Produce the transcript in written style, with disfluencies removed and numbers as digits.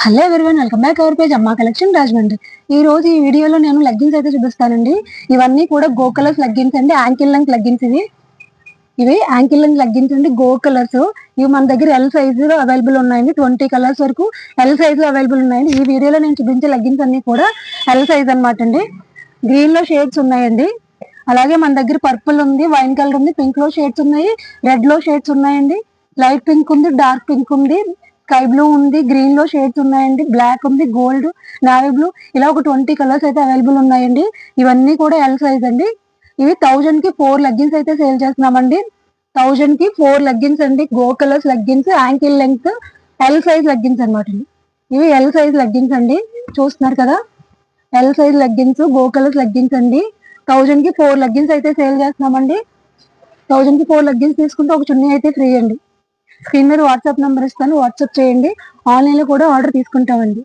Hello everyone, welcome back our page అమ్మా collection Rajahmundry. ఈ రోజు ఈ వీడియోలో నేను లెగ్గిన్స్ అయితే చూపిస్తానండి. ఇవన్నీ కూడా గో కలర్స్ లెగ్గిన్స్ అండి, యాంకిల్ లెంగ్త్ లెగ్గిన్స్. ఇవి యాంకిల్ లెంగ్త్ లెగ్గిన్స్ అండి, గో కలర్స్. ఇవి మన దగ్గర ఎల్ సైజ్ లో అవైలబుల్ ఉన్నాయండి. 20 కలర్స్ వరకు ఎల్ సైజ్ లో అవైలబుల్ ఉన్నాయండి. ఈ వీడియోలో నేను చూపించే లెగ్గిన్స్ అన్ని కూడా ఎల్ సైజ్ అనమాట అండి. గ్రీన్ లో షేడ్స్ ఉన్నాయండి. అలాగే మన దగ్గర పర్పుల్ ఉంది, వైన్ కలర్ ఉంది, పింక్ లో షేడ్స్ ఉన్నాయి, రెడ్ లో షేడ్స్ ఉన్నాయండి, లైట్ పింక్ ఉంది, డార్క్ పింక్ ఉంది, స్కై బ్లూ ఉంది, గ్రీన్ లో షేడ్స్ ఉన్నాయండి, బ్లాక్ ఉంది, గోల్డ్, నావీ బ్లూ, ఇలా ఒక 20 కలర్స్ అయితే అవైలబుల్ ఉన్నాయండి. ఇవన్నీ కూడా ఎల్ సైజ్ అండి. ఇవి 1000 కి 4 లెగ్గిన్స్ అయితే సేల్ చేస్తున్నామండి. 1000 కి 4 లెగ్గిన్స్ అండి, go colours leggings, ankle length L size leggings అనమాట అండి. ఇవి ఎల్ సైజ్ లెగ్గిన్స్ అండి, చూస్తున్నారు కదా. L size leggings, go colours leggings అండి. 1000 కి 4 లెగ్గిన్స్ అయితే సేల్ చేస్తున్నామండి. 1000 కి 4 లెగ్గిన్స్ తీసుకుంటే ఒక చున్నీ అయితే ఫ్రీ అండి. స్క్రీన్ మీద వాట్సాప్ నెంబర్ ఇస్తాను, వాట్సాప్ చేయండి. ఆన్లైన్ లో కూడా ఆర్డర్ తీసుకుంటామండి.